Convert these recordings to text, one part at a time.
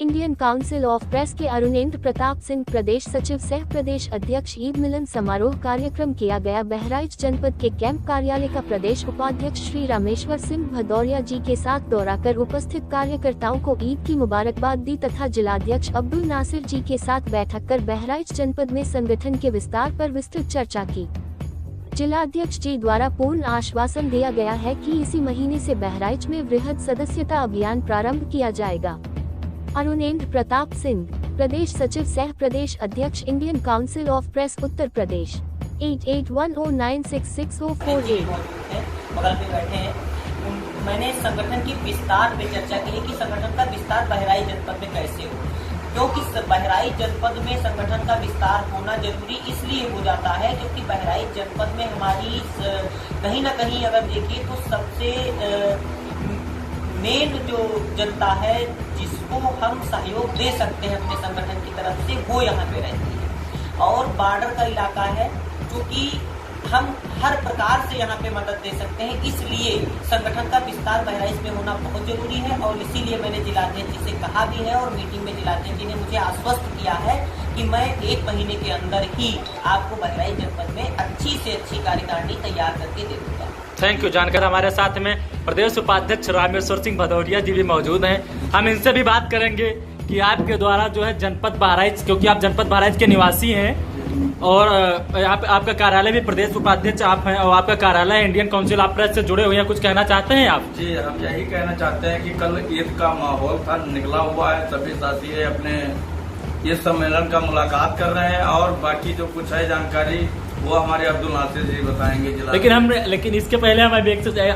Indian council of press के अरुणेंद्र प्रताप सिंह प्रदेश सचिव सह प्रदेश अध्यक्ष ईद मिलन समारोह कार्यक्रम किया गया। बहराइच जनपद के कैंप कार्यालय का प्रदेश उपाध्यक्ष श्री रामेश्वर सिंह भदौरिया जी के साथ दौरा कर उपस्थित कार्यकर्ताओं को ईद की मुबारकबाद दी तथा जिलाध्यक्ष अब्दुल नासिर जी के साथ बैठक कर बहराइच जनपद में संगठन के विस्तार पर विस्तृत चर्चा की। जिलाध्यक्ष जी द्वारा पूर्ण आश्वासन दिया गया है कि इसी महीने से बहराइच में वृहद सदस्यता अभियान प्रारंभ किया जाएगा। अरुणेंद्र प्रताप सिंह, प्रदेश सचिव सह प्रदेश अध्यक्ष Indian council of press Uttar Pradesh. 8810966048 बगल में बैठे हैं। मैंने संगठन की विस्तार में चर्चा की है कि संगठन का विस्तार बहराइच जनपद में कैसे हो, क्योंकि बहराइच जनपद में संगठन का विस्तार होना जरूरी इसलिए हो जाता है क्योंकि बहराइच जनपद में हमारी कहीं न कहीं अगर देखिए तो सबसे मेन जो जनता है जिसको हम सहयोग दे सकते हैं अपने संगठन की तरफ से वो यहाँ पे रहती है और बॉर्डर का इलाका है, क्योंकि हम हर प्रकार से यहाँ पे मदद दे सकते हैं। इसलिए संगठन का विस्तार बहराइच में होना बहुत जरूरी है और इसीलिए मैंने जिलाध्यक्ष जी से कहा भी है और मीटिंग में जिलाध्यक्ष जी ने मुझे आश्वस्त किया है कि मैं 1 महीने के अंदर ही आपको बहराइच जनपद में अच्छी से अच्छी कार्यकारिणी तैयार करके दे दूंगा। Thank you. जानकर हमारे साथ में प्रदेश उपाध्यक्ष रामेश्वर सिंह भदौरिया जी भी मौजूद हैं। हम इनसे भी बात करेंगे कि आपके द्वारा जो है जनपद बहराइच, क्योंकि आप जनपद बहराइच के निवासी हैं और आपका कार्यालय भी प्रदेश उपाध्यक्ष आप हैं और आपका कार्यालय इंडियन काउंसिल ऑफ प्रेस से जुड़े हुए हैं, कुछ कहना चाहते हैं आप? जी, हम यही कहना चाहते हैं कि कल ईद का माहौल था, निकला हुआ है, सभी साथी अपने इस सम्मेलन का मुलाकात कर रहे हैं और बाकी जो कुछ है जानकारी वो हमारे अब्दुल नासिर जी बताएंगे। लेकिन इसके पहले हम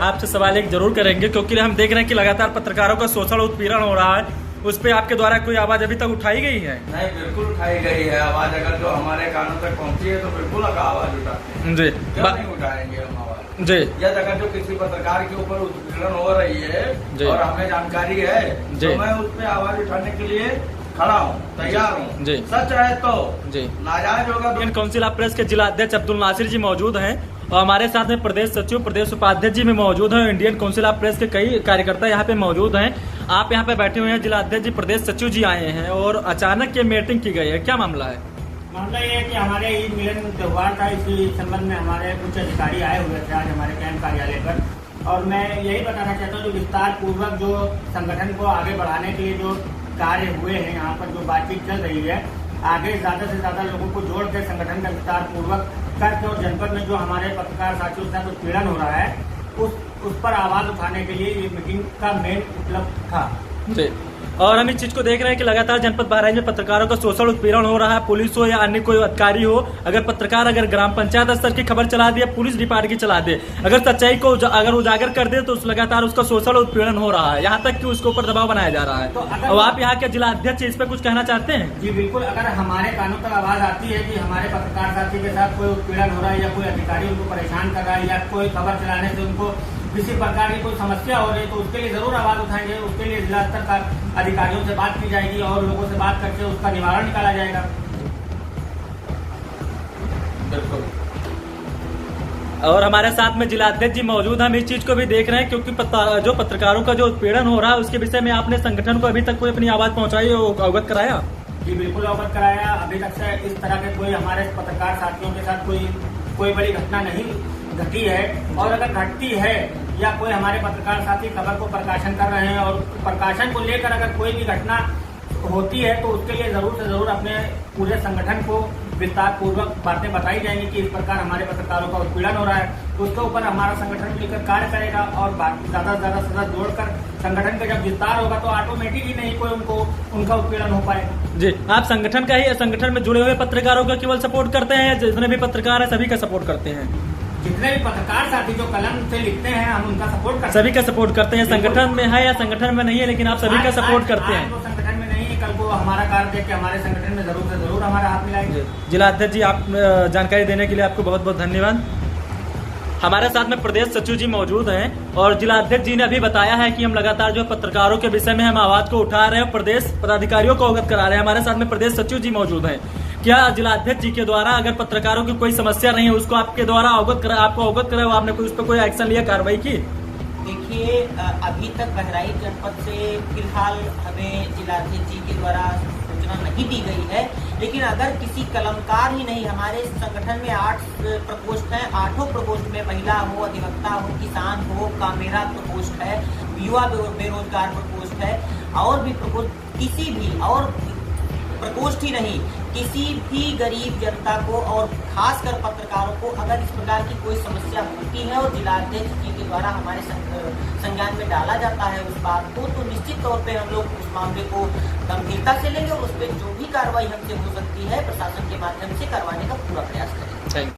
आपसे सवाल एक जरूर करेंगे, क्योंकि हम देख रहे हैं कि लगातार पत्रकारों का शोषण उत्पीड़न हो रहा है, उस पे आपके द्वारा कोई आवाज अभी तक उठाई गई है? नहीं, बिल्कुल उठाई गई है आवाज। अगर जो हमारे कानों तक पहुंची है तो बिल्कुल आवाज उठाते हैं जी। क्यों नहीं उठाएंगे हम आवाज जी? या अगर जो किसी पत्रकार के ऊपर उत्पीड़न हो रही है और हमें जानकारी है तो मैं उस पर आवाज उठाने के लिए खड़ा हूँ, तैयार हूँ जी। सच है तो जी, नाजायज होगा। इंडियन काउंसिल ऑफ प्रेस के जिलाध्यक्ष अब्दुल नासिर जी मौजूद हैं और हमारे साथ में प्रदेश सचिव प्रदेश उपाध्यक्ष जी में मौजूद हैं। इंडियन काउंसिल ऑफ प्रेस के कई कार्यकर्ता यहाँ पे मौजूद हैं। आप यहाँ पे बैठे हुए हैं, जिलाध्यक्ष जी प्रदेश सचिव जी आए हैं और अचानक ये मीटिंग की गई है, क्या मामला है? मामला ये है कि हमारे ईद मिलन त्योहार था, इसी संबंध में हमारे कुछ अधिकारी आए हुए थे आज हमारे कैंप कार्यालय पर और मैं यही बताना चाहता हूँ जो विस्तार पूर्वक जो संगठन को आगे बढ़ाने के लिए जो कार्य हुए हैं, यहाँ पर जो बातचीत चल रही है, आगे ज्यादा से ज्यादा लोगों को जोड़ कर संगठन का विस्तार पूर्वक करके और जनपद में जो हमारे पत्रकार साथियों के साथ उत्पीड़न हो रहा है उस पर आवाज उठाने के लिए ये मीटिंग का मेन उपलब्ध था जी। और हम इस चीज को देख रहे हैं कि लगातार जनपद बहराइच में पत्रकारों का शोषण उत्पीड़न हो रहा है। पुलिस हो या अन्य कोई अधिकारी हो, अगर पत्रकार अगर ग्राम पंचायत स्तर की खबर चला दे, पुलिस डिपार्टमेंट की चला दे, अगर सच्चाई को अगर उजागर कर दे तो लगातार उसका शोषण उत्पीड़न हो रहा है, यहाँ तक कि उसके ऊपर दबाव बनाया जा रहा है। तो अब आप यहाँ के जिलाध्यक्ष इस पर कुछ कहना चाहते हैं? जी बिल्कुल, अगर हमारे कानों तक आवाज आती है कि हमारे पत्रकार साथी के साथ कोई उत्पीड़न हो रहा है या कोई अधिकारी उनको परेशान कर रहा है या कोई खबर चलाने से उनको किसी प्रकार की कोई समस्या हो रही है तो उसके लिए जरूर आवाज उठाएंगे। उसके लिए जिला स्तर का अधिकारियों से बात की जाएगी और लोगों से बात करके उसका निवारण निकाला जाएगा। बिल्कुल। और हमारे साथ में जिलाध्यक्ष जी मौजूद हैं, हम इस चीज को भी देख रहे हैं क्योंकि जो पत्रकारों का जो उत्पीड़न हो रहा है उसके विषय में आपने संगठन को अभी तक कोई अपनी आवाज पहुंचाई, अवगत कराया? जी बिल्कुल अवगत कराया। अभी तक से इस तरह के कोई हमारे पत्रकार साथियों के साथ कोई बड़ी घटना नहीं घटी है और अगर घटती है या कोई हमारे पत्रकार साथी खबर को प्रकाशन कर रहे हैं और प्रकाशन को लेकर अगर कोई भी घटना होती है तो उसके लिए जरूर से जरूर अपने पूरे संगठन को विस्तार पूर्वक बातें बताई जाएंगी कि इस प्रकार हमारे पत्रकारों का उत्पीड़न हो रहा है, तो उसके ऊपर हमारा संगठन मिलकर कार्य करेगा और ज्यादा से ज्यादा सदस्य जोड़कर संगठन का जब विस्तार होगा तो ऑटोमेटिक ही नहीं कोई उनका उत्पीड़न हो पाएगा जी। आप संगठन का ही संगठन में जुड़े हुए पत्रकारों का केवल सपोर्ट करते हैं या जितने भी पत्रकार है सभी का सपोर्ट करते हैं? जितने भी पत्रकार साथी जो कलम से लिखते हैं हम उनका सपोर्ट करते हैं। सभी का सपोर्ट करते हैं? संगठन में है या संगठन में नहीं है लेकिन आप सभी का सपोर्ट करते हैं? तो संगठन में नहीं है, कल को हमारा कार्य देख के हमारे संगठन में जरूर से जरूर हमारा हाथ मिलाएंगे। जिलाध्यक्ष जी, आप जानकारी देने के लिए आपको बहुत बहुत धन्यवाद। हमारे साथ में प्रदेश सचिव जी मौजूद हैं और जिलाध्यक्ष जी ने अभी बताया है कि हम लगातार जो पत्रकारों के विषय में हम आवाज को उठा रहे हैं, प्रदेश पदाधिकारियों को अवगत करा रहे हैं। हमारे साथ में प्रदेश सचिव जी मौजूद हैं। क्या जिलाध्यक्ष जी के द्वारा अगर पत्रकारों की कोई समस्या नहीं है उसको आपके द्वारा आपको अवगत कराया, आपने उस पर कोई एक्शन लिया, कार्रवाई की? देखिए, अभी तक बहराइच जनपद से फिलहाल हमें जिलाध्यक्ष जी के द्वारा सूचना नहीं दी गई है, लेकिन अगर किसी कलमकार ही नहीं, हमारे संगठन में 8 प्रकोष्ठ हैं, 8 प्रकोष्ठ में महिला हो, अधिवक्ता हो, किसान हो, कामेरा प्रकोष्ठ है, युवा बेरोजगार प्रकोष्ठ है, और भी प्रकोष्ठ, किसी भी और प्रकोष्ठ ही नहीं, किसी भी गरीब जनता को और खासकर पत्रकारों को अगर इस प्रकार की कोई समस्या होती है और जिलाध्यक्ष जी के द्वारा हमारे संज्ञान में डाला जाता है उस बात को, तो निश्चित तौर पे हम लोग उस मामले को गंभीरता से लेंगे और उस पर जो भी कार्रवाई हमसे हो सकती है प्रशासन के माध्यम से करवाने का पूरा प्रयास करेंगे।